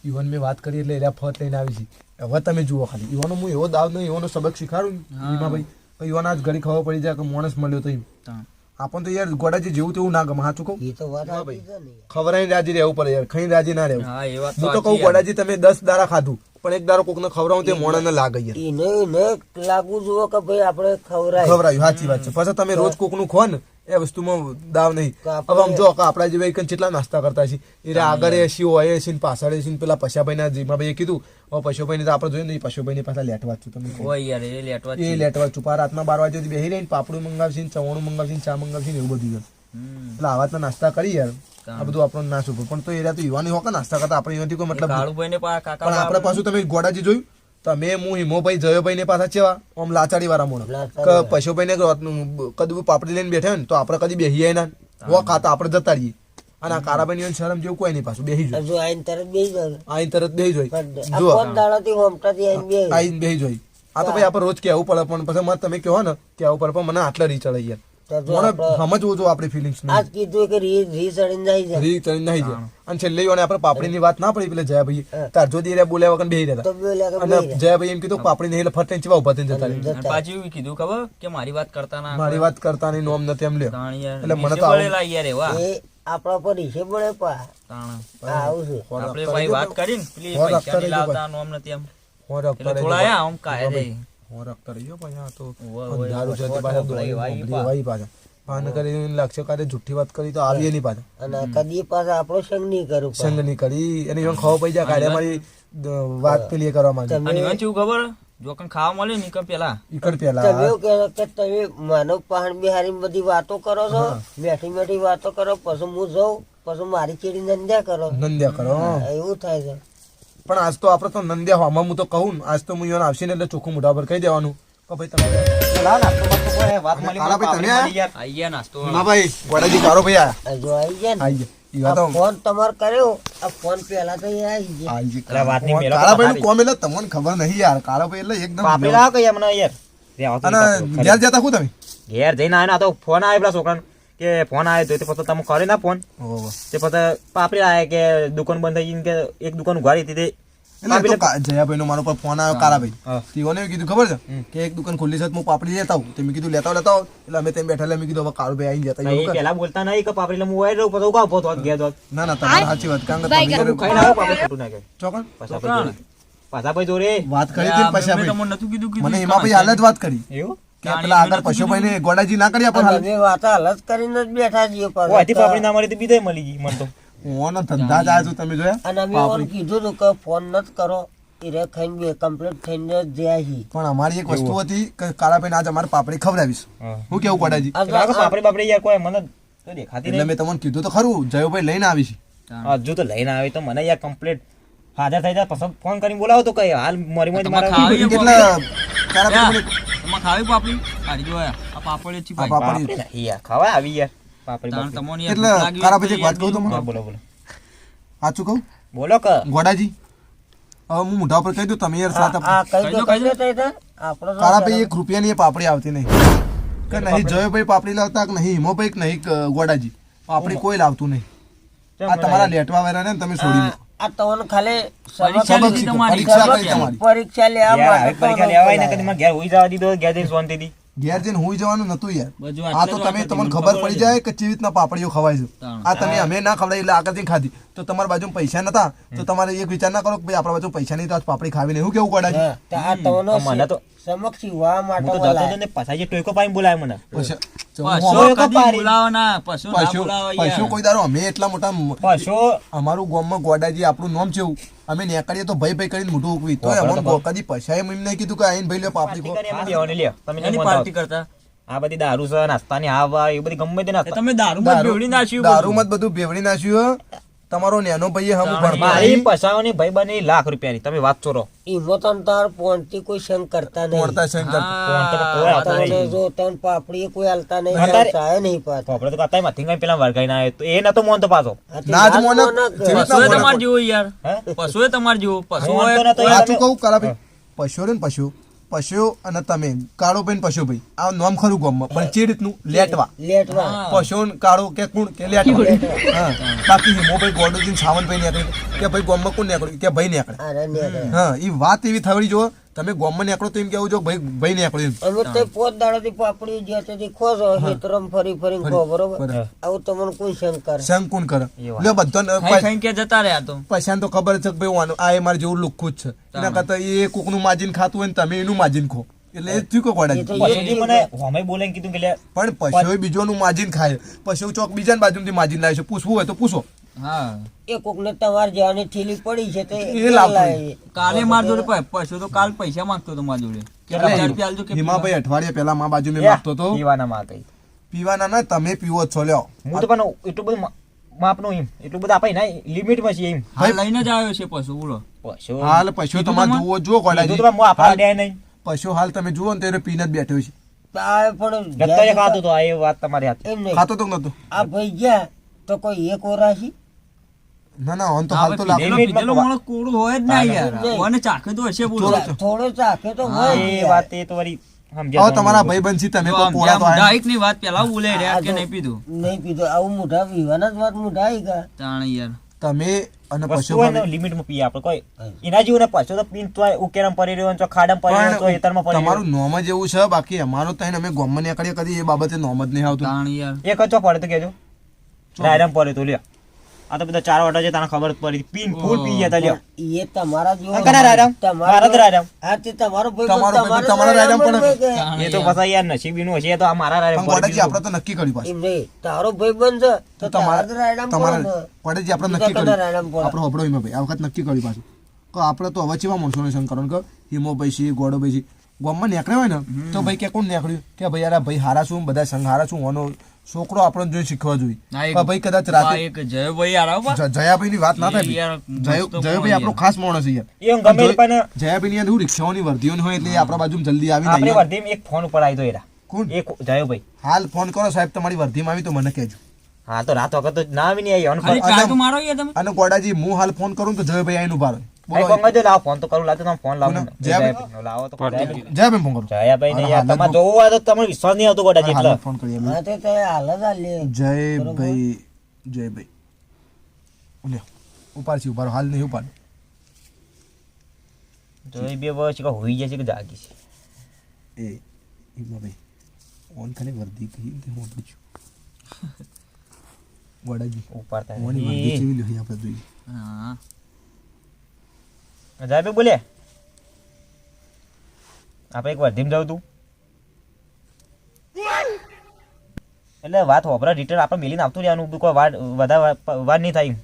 ઈવન મેં વાત કરી એટલે એના ફત લઈને આવી છે હવે તમે જુઓ ખાલી ઈવાનો હું એવો દાવ નહીં એવાનો સબક શીખાડું ને હા. એમાં ભાઈ ઈવાના જ ઘડી ખબર પડી જાય કે માણસ મળ્યો તો એમ તાણ. આપણ તો યાર ગોડાજી જેવું તેવું ના ગમે સાચું કહું એ તો વાત સાચી છે ને યાર. ખવડાવીને રાજી રહેવું પડે યાર ખાઈને રાજી ના રહેવું હા એ વાત હું તો સાચી કહું યાર. ગોડાજી તમે 10 દાડા ખાધું પણ એક દાડો કોકને ખવડાવું તે મોણાને લાગે યાર એને લાગવું જુઓ કે ભાઈ આપણે ખવડાય ખવડાવ્યું સાચી વાત છે પછી તમે રોજ કોકનું ખો ને એ વસ્તુમાં દાવ નહીં. તો આપણે- હવે આમ જો કે આપણા જેવા એક કેટલા નાસ્તા કરતા છે એટલે આગળ એસી હોય એસી ને પાછળ એસી ને પેલા પશાભાઈ જીમાભાઈએ કીધું હવે પશુભાઈ તો આપણે જોઈએ ને પશુભાઈ પાછા લેટવા જ છું તમે કહો. હોય યાર એ લેટવા જ એ છે. લેટવા ચૂપા રાતના 12 વાગે સુધી બેસી રહીને પાપડું મંગાવશે ને ચવાણું મંગાવશે ને ચા મંગાવશે ને એવું બધું છે. એટલે આવા તો નાસ્તા કરી યાર આ બધું આપણને ના શું પણ તો એરિયા તો યુવાની હોકે નાસ્તા કરતા આપણે એનાથી કોઈ મતલબ નહીં. કાળુભાઈ ને પણ કાકા આપણે પાછું તમે ગોડાજી જોયું તમે હું હિમોભાઈ જયોભાઈ ને પાછા ચેવા આમ લાચાડી વાળા મોણા લાચાડી કે પશુભાઈ ને કદું પાપડી લઈને બેઠા હોય ને તો આપણે કદી બેહીએ ના હો ખાતા આપણે જતા રહીએ અને આ કારાભાઈ ની શરમ જેવું કોઈ નહીં પાછું બેહી જોઈએ હજુ આઈને તરત બેસી જાય આઈને તરત બેહી જોઈએ આ જો ફોન દાડાથી હોમટાથી આઈને બેસી. આઈને બેહી જોઈએ આ તો ભાઈ આપણે રોજ કહેવું પડે પણ પછી મને તમે કહો ને કહેવું પડે પણ મને આટલા રી ચડે યાર તો જો મને આપણે સમજવું જો આપણી ફિલિંગ્સ આજ કીધું કે રી ચડીને જાય છે રી ચડી નહીં જાય અને છેલ્લે ઈવાને આપણે પાપડીની વાત ના પડી પેલે જયાભાઈ તાર જો દીરે બોલ્યા વગર બેહી રહેતા તો બોલ્યા કે અને બેસી જાય. જયાભાઈ એમ કીધું પાપડી નહીં એટલે ફટ ચીવા ઉભા થઈને જતા રહી અને પાછું એવું કીધું ખબર કે મારી વાત કરતા ના મારી વાત કરતા નહીં નોમ નથી એમ લ્યો તાણ યાર એટલે મને નીચે તો આવું- પડેલા યાર એવા એ આપણા પર હિસે પડે પા તાણ આ આવું છે આપણે ભાઈ વાત કરી ને પેલી હોર પૈસા રાખતા ની રહેજો લાવતા નોમ નથી એમ હોર એટલે રાખતા થોડા રહેજો આયા આમ કાય રે હોર રાખતા રહેજો પછી આ તો ઓય, ઓય, અંધારું છે તે ઓય, પાછા ઓય, દોરી ઓય, મોકલી ઓય, એવાય પાછા પાન કરીને લાગશે કાલે જુઠ્ઠી વાત કરી તો આવીએ નહીં પાછા અને કદી પાછા આપણો સંગ નહીં કરું પા. સંગ નહીં કરી એને એવું ખબર પડી જાય કાલે મારી વાત પેલી એ કરવા માંગે અને એમાં કેવું ખબર જો કણ ખાવા મળે ને કે પેલા ઈકડ પેલા તમે એવું કહો કે તમે માનવ પહાડ બિહારી બધી વાતો કરો છો બેઠી બેઠી વાતો કરો પછી હું જાઉં પછી મારી ચીડી નંદ્યા કરો નંદ્યા કરો એવું થાય છે પણ આજ તો આપણે તો નંદ્યા હોમાં હું તો કહું ને આજ તો હું ઈવન આવશે ને એટલે ચોખ્ખું મોઢા પર કહી દેવાનું કે ભાઈ તમે લાવ નાસ્તો બાસ્તો કોઈ વાત મળી કાળા ભાઈ તમે પાપડી મળી યાર. આઈ ગયા નાસ્તો ના ભાઈ ગોડાજી કારો ભાઈ આયા આ જો આવી જાય ને આઈ ગયા ઈ વાત આ ફોન તમારે કર્યો આ ફોન પેલા તો એ આવી ગયા આઈ ગયા અરે વાતની મેલો તો કાળા ભાઈ નું પતાવી. કોમ એટલે તમને ખબર નહીં યાર કાળા ભાઈ એટલે એકદમ પાપડી લાવો કે મને યાર રહેવા તો અને ખરી. ઘેર જતા હું તમે ઘેર જઈને આવ્યો ને આ તો ફોન આવ્યો પેલા છોકરાને કે ફોન આવ્યો તો તે પછી તમે કરે ના ફોન ઓહો તે પછી પાપડી આવ્યા કે દુકાન બંધ થઈ ગઈ ને કે એક દુકાન ઉઘાડી હતી તે એટલે તો જયાભાઈ નો મારો પર ફોન આવ્યો કાળાભાઈ હા. તેઓને એવું કીધું ખબર છે કે એક દુકાન ખુલ્લી છે તો હું પાપડી લેતા આવું મેં કીધું લેતા આવો એટલે અમે તેમ બેઠા એટલે મેં કીધું હવે કાળુભાઈ આવીને જતા ભાઈ એવું કરે. પેલા બોલતા નહીં કે પાપડી એટલે હું આવી રહું પછી ઉભા તો ઘેર તો ના ના તમારી સાચી વાત કારણ કે તમે હું ખાઈને આવ્યો પાપડી ખોટું ના કહે ચોકન પાછા ભાઈ જોડે. પાછા ભાઈ જોડે વાત કરી હતી ને પછી મેં આપણે. તમને નતું કીધું મને એમાં પછી હાલ જ વાત કરી એવું કે પેલા આગળ પશુભાઈ ને ગોડાજી ના કરી આપણે હાલ અમે વાતો હાલત કરીને જ બેઠા છીએ ઓ અહીંથી પાછા. પાપડી ના મળી તો બીજાય મળી ગઈ મને તો ઓનો ધંધા જ આયા છો તમે જોયા અને અમે એવું કીધું હતું કે ફોન નથી કરો એ રે ખાઈને બે કમ્પ્લીટ થઈને જ જ્યાં છીએ. પણ અમારી એક વસ્તુ હતી કે કાળાભાઈ આજ અમારે પાપડી ખવડાવીશ હા. હું કેવું ગોડાજી આ એટલે આ પાપડી બાપડી યાર કોઈ મને તો દેખાતી એટલે નહીં મેં તમને કીધું તો ખરું જયોભાઈ લઈને આવીશ હજુ તો લઈને આવી તો મને યાર કમ્પ્લીટ હાજર થઈ જાય પછી ફોન કરીને બોલાવો તો કઈ હાલ મરી મરી તમારે મારા ખાવી એટલે કાળાભાઈ તમારે ખાવી પાપડી આ જો આ પાપડી છે આ ભાઈ પાપડી પાપડી નહીં યાર ખાવા આવી યાર પાપડી તાણ બાપડી. તમને યાર એટલે ભૂખ લાગી હોય કાળાભાઈ એક વાત તો કહું તમને હા, બોલો બોલો સાચું કહું બોલો કે ગોડાજી હવે હું મોઢા ઉપર કહી દઉં તમે યાર સાથ આપો. આ કઈ કઈ દો દો, કઈ દો તઈ તાર. આપણો તો કાળાભાઈ 1 રૂપિયાની એ પાપડી આવતી નહીં કે નહીં જયોભાઈ પાપડી લાવતા કે નહીં હિમોભાઈ કે નહીં ગોડાજી પાપડી કોઈ લાવતું નહીં કેમ આ મને તમારા લેટવા વાળા ને તમે છોડી મૂકો. આ તમને ખાલી પરીક્ષા સબક લીધી શીખો, તમારી. પરીક્ષા કરી તમારી પરીક્ષા લેવા યાર, આવી માટે પરીક્ષા લેવાય ને કદી મને ઘેર હોઈ જવા દીધો ઘેર જઈને શાંતિથી. ઘેર જઈને હુઈ જવાનું નતું યાર બધું આ આટલે તો જ તમે વાત તમને હતી, ખબર મને પડી જાય કે કેવી રીતના પાપડીઓ ખવાય છે તાણ. આ તમે અમે ના ખવડાવી એટલે આગળથી ખાધી તો તમારી બાજુ પૈસા નતા તો તમારે એક વિચાર ના કરો કે ભાઈ આપણા બાજુ પૈસા નહીં તો આજ પાપડી ખાવી નહીં હું કેવું ગોડાજી હા, તો આ તમને મને તો સમક્ષ વા હું માટે તો જતો બોલાય. હતો ને પાછા જે ટોયકો પાડીને બોલાવે મને પૈસા પશુ કદી બોલાવો ના પશુ ના બોલાવો પૈસો યાર કોઈ દારો અમે એટલા મોટા પાછો અમારું ગામમાં ગોડાજી આપણું નામ છે એવું અમે નેકળીએ તો ભાઈ ભાઈ કરીને મોઢું ઉકવી તો વાપરો તો અમને કદી પૈસા એમ નહીં કીધું કે આઈને ભાઈ લે પાપડી ખો પાર્ટી કરી એમાં બેહવાની લ્યો. તમે જેમ એની માનતા પાર્ટી કરતા હો. આ બધી દારૂ છે નાસ્તાની આ વા એ બધી ગમે તે એ નાસ્તા તમે દારૂમાં જ બેવડી નાખ્યું બધું. દારૂમાં જ બધું ભેવડી નાખ્યું હે. તમારો નેનો ભાઈ હમ ભણતો મારી નહીં. પસાવાની ભાઈ બની લાખ રૂપિયાની તમે વાત ચોરો ઈમો તન તાર પોણથી કોઈ સંગ કરતા નહીં. કોણતા શંકર હા, તો કોઈ આવતા તમને નહીં. જો તન પાપડી કોઈ હાલતા નહીં અત્યારે- ચાય નહીં પાતા. આપણે તો કતાઈ માથી કઈ પેલા વરગાઈને આવ્યો તો એ નતો મોનતો પાછો આથી ના જ વાત મોને કોને કરે? જેવી પશુએ રીતના તમારે જેવું યાર હે? પશુએ તમારે જેવું પશુ હું હોય વાંધો નતો યાર. સાચું કહું કાળા ભાઈ પશુ રે ને પશુ અને તમે કાળો ભાઈ ને પશુ ભાઈ આ નામ ખરું ગામમાં પણ ચી રીતનું લેટવા લેટવા હા. પશુ ને કાળો કે કુણ કે લેટવા હા બાકી હિમોભાઈ ગોડુજી સાવનભાઈ નીકળી કે ભાઈ ગામમાં કોણ નીકળ્યું કે ભાઈ નીકળે અરે નીકળે. હા એ વાત એવી થવી જો તમે ગામમાં નીકળો તો એમ કેવું જો ભાઈ ભાઈ નીકળ્યું એમ અમે તો પોત દાડાથી પાપડી જે તેથી ખોજો ખેતરમાં ફરી ફરીને ખો બરોબર બરાબર. આવું તમને કોઈ શંક કરે સંગ કોણ કરે એ વાત. લે બધાને ખાઈ ખાઈને કે જતા રહ્યા તો પૈસા તો ખબર છે કે ભાઈ આ એ મારે જેવું લુખ્ખું જ છે એના કરતા એ કોકનું માજીન ખાતું હોય ને તમે એનું માજીન ખો એટલે એ જ થયું કે ગોડાજી. એ તો પશુજી મને હોમે બોલાઈને કીધું કે લે પણ પશુએ બીજોનું માજીન ખાય, પશુ ચોક બીજાની બાજુથી માજીન લાવે છે. પૂછવું હોય તો પૂછો. હા એ કોકને તમારે જવાની ઠેલી પડી છે તો એ લાવવું. લાવે. કાલે માર જોડે પૈસો તો કાલ પૈસા માંગતો હતો માર જોડે કે 1000 રૂપિયા આલજો કે હિમાભાઈ અઠવાડિયા પહેલા મા બાજુ મેં લે, માગતો હતો. પીવાના માં કઈ પીવાના ના તમે પીવો જ છો લ્યો. હું તો પણ એટલું બધું માપનું એમ એટલું બધું આપે ના લિમિટમાં છે એમ હાલ લઈને જ આવ્યો છે પશુ બોલો. પશુ હાલ પશુ તમારે જુઓ જો ગોડાજી. કીધું તો હું આપવા દે નહીં પશુ હાલ તમે જુઓ ને તો પીને જ બેઠો છે. આ પણ ગત્તાએ ખાતું તો આ એ વાત તમારી હાથ એમ નહીં. ખાતો તો નતો. આ ભાઈ ગયા તો કોઈ એક ઓરાશી ના ના ઓન તો હાલ તો લાખ. પેલો પીધેલો માણસ કોળું હોય જ ના યાર. નહીં. કોને ચાખે તો હશે બોલો. થોડો ચાખે તો હોય જ એ યાર. વાત એ તો વળી હવે સમજ્યા તમારા ભાઈબંધ છે તમે કોઈ પોળા તો આયા. ડાયરેક્ટ ની વાત પેલા બોલે રહ્યા કે નહીં પીધું નહીં પીધો આવું મોઢા પીવાના જ વાત મોઢા આવી ગયા. તાણ યાર. તમે અને વસ્તુ પશુ હોય ને લિમિટમાં પીએ આપણે કોઈ એના જેવું ને પશુ તો પીન તો ઉકેરામ પડી રહ્યો ને તો ખાડામાં પડી રહ્યો તો હેતરમાં પડી રહ્યો તમારું નોમ જ એવું છે. બાકી અમારું તો અમે ગોમમાં નીકળીએ કદી એ બાબતે નોમ જ નહીં આવતું. તાણ યાર. એક જ ચો પડે તો કેજો ડાયરામ પડે તો લ્યો આ તો બધા 4 વાટા છે તને ખબર જ પડી પીન ફૂલ પી ગયા તા લ્યો એ તમારા જેવો આ કના રાયરામ? મારા જ રાયરામ. હા તે તમારો ભાઈ તમારો ભાઈ તમારા રાયરામ પડે. તાણ એ તો યાર. પછી યાર નસીબીનું હશે એ તો આ મારા રાયરામ પણ પડી ગોડાજી આપણે તો નક્કી કર્યું પાછું. એમ નહીં તારો ભાઈ બંધ છે તો તારા જ રાયડામ પડે તમારા ને. ગોડાજી આપણે બીજા નક્કી કના કર્યું. રાયડામ પડે. આપણે હોબળો હિમો ભાઈ આ વખત નક્કી કર્યું પાછું કે આપણે તો હવે ચેવા માણસોને સંગ કરવાનું કે હિમો ભાઈ છે ગોડો ભાઈ છે ગામમાં નીકળ્યા હોય ને તો ભાઈ કે કોણ નીકળ્યું કે ભાઈ યાર આ ભાઈ હારા છું બધા સંગ હારા છું ઓનો છોકરો આપણને જોઈ શીખવા જોઈએ. ના, એક- પણ ભાઈ કદાચ આ રાતે એક જયભાઈ યાર આવો પા. જયાભાઈ ની વાત ના થાય યાર, ભાઈ. મસ્ત જયાભાઈ આપણો યાર. ખાસ માણસ છે યાર. એમ ગમે તે પણ જયાભાઈ ની અંદર રિક્ષાઓની વર્દીઓ હોય એટલે એ આપણા બાજુ જલ્દી આવીને આપણે અહીંયા. વર્ધીમાં એક ફોન ઉપર આવી તો એરા કોણ એક જયો ભાઈ હાલ ફોન કરો સાહેબ તમારી વર્ધીમાં આવી તો મને કહેજો. હા તો રાત વખત તો ના આવી નહીં આવી ખાલી અને- try તો મારો યાર તમે. અને ગોડાજી હું હાલ ફોન કરું તો જયભાઈ આઈને ઉભા રહે. બોલો લાવો ફોન તો કરું લાવતો તમે ફોન લાવો કોનો? ને. જયાભાઈ? લાવો તો જયાભાઈ જયાભાઈ ફોન કરો. નહીં યાર હાલ જ તમારે જોવું હોય તો તમને વિશ્વાસ નહીં આવતો ગોડાજી હાલ જ એટલે ફોન કરીએ અમે. હા તે હાલ જ હાલ લે. જયભાઈ જયભાઈ લ્યો ઉપાડ છે ઉપાડો હાલ નહીં ઉપાડ. તો એ બે વર્ષ કે હોઈ જશે કે જાગી છે એ હિમાભાઈ ઓન ખાલી વર્દી કહી તે હું આપણી છું. ગોડાજી ઉપાડતા ઓની વર્દી કેવી લ્યો આપણે જોઈએ. હા. જયાભાઈ બોલે આપણે એક વર્ધીમાં જાવ તું એટલે વાત હોભરા રિટર્ન આપણે મિલીને આવતું રહેવાનું કોઈ વધારે વાર નહીં થાય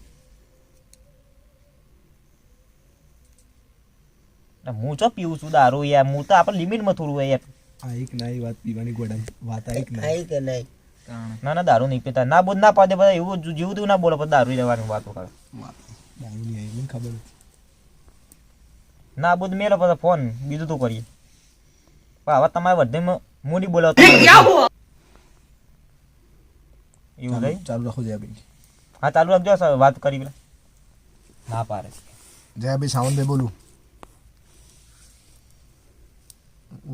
હું ચો પીવું છું દારૂ યાર હું તો આપણે લિમિટમાં થોડું હોય યાર આ એક ના વાત પીવાની ગોડાજી વાત આ એક ના. ખાઈ કે નહીં તાણ. ના ના દારૂ નહીં પીતા ના બોલ ના પાડે બધા એવું જેવું તેવું ના બોલે પછી દારૂ રહેવાની વાતો કરે દારૂ નહીં આવી મને ખબર હતી. ના બોલ મેલો પછી ફોન બીજું તો કરીએ પણ હવે તમારે વર્ધીમાં હું નહીં બોલાવતો એવું ચાલુ- નહીં ચાલુ રાખો જયાભાઈ. હા ચાલુ રાખજો સર, વાત કરી પેલા ના પાડે જયાભાઈ સાવંતભાઈ બોલું.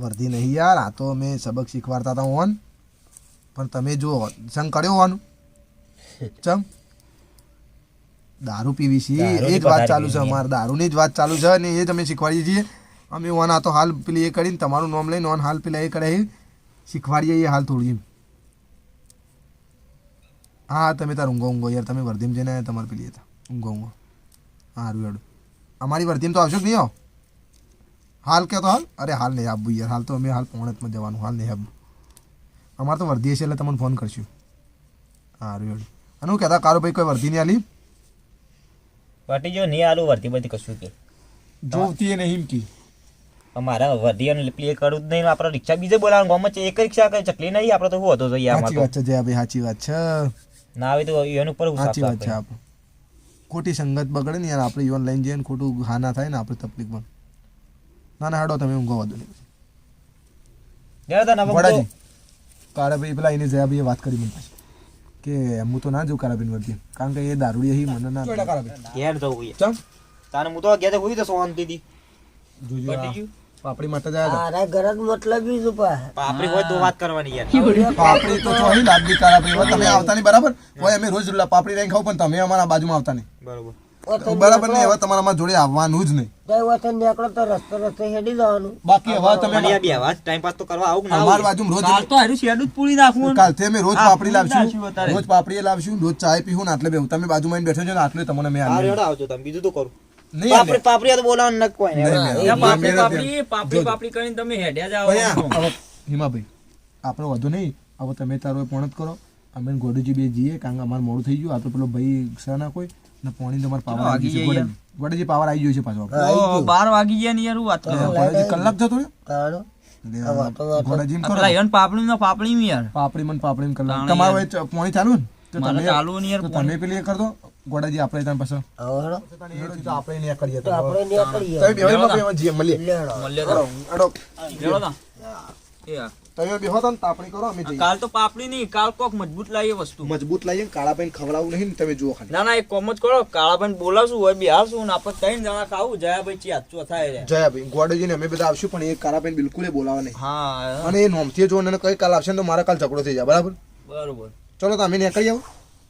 વર્ધી નહીં યાર આ તો અમે સબક શીખવાડતા હતા ઓન પણ તમે જો સંગ કર્યો હોવાનું ચમ દારૂ પીવી છે દારૂની એ જ વાત પધારી ચાલુ છે પીવી. અમારે દારૂની જ વાત ચાલુ છે અને એ જ અમે શીખવાડીએ છીએ. અમે ઓન આ તો હાલ પેલી એ કરીને તમારું નામ લઈને ઓન હાલ પેલા એ કરે એ શીખવાડીએ એ હાલ થોડી એમ. હા તમે તાર ઊંઘો ઊંઘો યાર તમે વર્ધીમાં જઈને આયા તમારે પેલી હતા ઊંઘો ઊંઘો હા હારું હેડો અમારી વર્ધીમાં તો આવશો કે નહીં આવો હાલ કે તો હાલ અરે હાલ નહીં આપવું યાર હાલ તો અમે હાલ પોણતમાં જવાનું હાલ નહીં આપવું અમારે તો વર્ધી હશે એટલે તમને ફોન કરશું હા હારું હેડો અને હું કહેતા કારો ભાઈ કોઈ વર્ધી નહીં આલી પટી જો નહીં આલું વર્ધી બધી કશું કે જોતી એ નહીં કી અમારા વર્ધી અને પ્લે કરું જ નહીં આપણે રિક્ષા બીજે બોલાવવાનું ગામમાં છે એક રિક્ષા કઈ ચકલી નહીં આપણે તો શું હતો જોઈએ સાચી આમાં વાત છે જયાભાઈ સાચી વાત છે ના આવે તો એનું ઉપર સાચી વાત છે આપણે ખોટી સંગત બગડે ને યાર આપણે યુવાન લઈને જઈએ ને ખોટું હા ના થાય ને આપણે તકલીફ પણ ના ના હેડો તમે ઊંઘો વધુ નહીં ગોડાજી કાળાભાઈ પેલા એને જયાભાઈએ વાત કરી મને પાછી કે હું તો ના જઉં કાળાભાઈ વર્ધી કારણ કે એ દારૂડી હી મને ના ઘેર જવું ચમ તાને હું તો ઘેર હોઈ તો શાંતિથી જોજો પટી આ ગયું પાપડી માટે જાય તારા ઘર જ મતલબ ઈ જ પા આપણી હોય તો વાત કરવાની યાર પાપડી તો ચોહી લાગી કાળાભાઈ તમે આવતા નહીં બરાબર હોય અમે રોજ પાપડી નહીં ખાવ પણ તમે અમારા બાજુમાં આવતા નહીં બરોબર બરાબર નહીં હવે તમારા અમારા જોડે આવવાનું જ નહીં કઈ વતન નીકળો તો રસ્તે હેડી જવાનું બાકી હવે તમે મને આ બે વાત ટાઈમ પાસ તો કરવા આવું કે ના અમારી આવું? બાજુ રોજ કાલ તો હારું શેડું જ પૂરી નાખવું ને. કાલથી અમે રોજ હા, પાપડી પૂરી નાખ્યું લાવશું અત્યારે. રોજ પાપડી લાવશું રોજ ચાય પીવું ને આટલે બેવું તમે બાજુમાં આવીને બેઠો છો ને આટલે તમને મેં હારું આલી હેડો આવજો તમે બીજું તો કરું નહીં આલે. પાપડી તો બોલાવાનું ન કોઈ નહીં, નહીં. નહીં. ત્યાં પાપડી મેરા પાપડી પાપડી પાપડી કરીને તમે હેડ્યા જાઓ અહીંયા હવે હિમાભાઈ આપણે વધુ નહીં, હવે તમે તારો પોણત કરો, અમે ને ગોડુજી બે જઈએ, કારણ કે અમારે મોડું થઈ ગયું. આ તો પેલો ભાઈ ક્ષ ના કોઈ ને પોણી તમારે પાવર ચલો, આવી ગયું છે. વાગી ગોડુજી પાવર આવી ગયો છે પાછો આપણે. તો 12 વાગી ગયા ને યાર હું વાત કરો ગોડુજી કલાક જતો રહ્યો. તાણો આ વાતો વાતો. ગોડુજી એમ કરો પેલા ઈવન પાપડી ને પાપડી માં યાર પાપડી મન કલાક તાણે તમારો યાર. એ પોણી ચાલુ ને તો મારે તમે ચાલુ ને યાર તો તમે પેલી એ કર દો ગોડાજી આપણે ત્યાં પાછો આવો હેડો. તો આપણે નહીં કરીએ તો આપણે નીકળીએ. તમે બેહો એમાં બેહો, જીએ મળીએ. લેડો. મળ્યો અડો, અડો. લેવો તા એ હા. તમે બેહો તો ને તાપણી કરો, અમે જઈએ. કાલ તો પાપડી નહીં, કાલ કોક મજબૂત લાવીએ વસ્તુ. મજબૂત લાવીએ ને કાળા પાઈને ખવડાવવું નહીં ને, તમે જુઓ ખાલી. ના ના એક કોમ જ કરો, કાળાભાઈ બોલાવશું હોય બિહારશું ને આપણે 3 જણા ખાવું, જયાભાઈ ચી હાથ ચોથા રે. જયાભાઈ ગોડાજીને અમે બધા આવશું, પણ એ કાળા પાઈને બિલકુલ એ બોલાવા નહીં. હા અને એ નોમથી જો ને કઈ કાલ આવશે ને તો મારા કાલ ઝઘડો થઈ જાય. બરાબર? બરોબર. ચલો તો અમે નીકળી આવો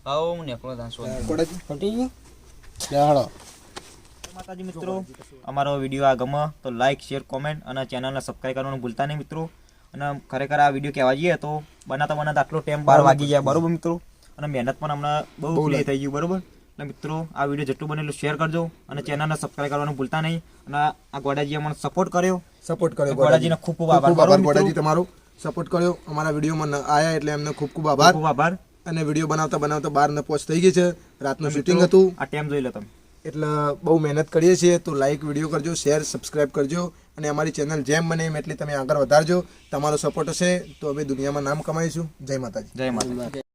આવો હું નીકળો ત્યાં સોની. ગોડાજી. પટી ગયું? હાલો. માતાજી મિત્રો, અમારો વિડીયો આ ગમે તો લાઈક શેર કોમેન્ટ અને ચેનલને સબસ્ક્રાઈબ કરવાનું ભૂલતા નહીં મિત્રો. અને ખરેખર આ વિડીયો કહેવા જઈએ તો બનાવતા આટલો ટાઈમ 12 વાગી જાય બરોબર મિત્રો. અને મહેનત પણ હમણાં બહુ પ્લે થઈ ગયું બરોબર. એટલે મિત્રો આ વિડીયો જેટલું બને એટલું શેર કરજો અને ચેનલને સબસ્ક્રાઈબ કરવાનું ભૂલતા નહીં. અને આ ગોડાજીએ અમને સપોર્ટ કર્યો, સપોર્ટ કર્યો ગોડાજીને ખૂબ ખૂબ આભાર. આભાર બરોબર ગોડાજી, મિત્રો? તમારો સપોર્ટ કર્યો, અમારા વિડીયોમાં આયા એટલે એમને ખૂબ ખૂબ આભાર. ખૂબ આભાર. અને વિડીયો બનાવતા બનાવતા 12 ને પોચ થઈ ગઈ છે, રાતનું શૂટિંગ હતું આ ટાઈમ જોઈ લો તમે. એટલે બહુ મહેનત કરીએ છીએ. તો લાઈક વિડીયો કરજો, શેર સબસ્ક્રાઇબ કરજો અને અમારી ચેનલ જેમ બને એમ એટલી તમે આગળ વધારજો. તમારો સપોર્ટ હશે તો અમે દુનિયામાં નામ કમાઈશું. જય માતાજી. જય માતા.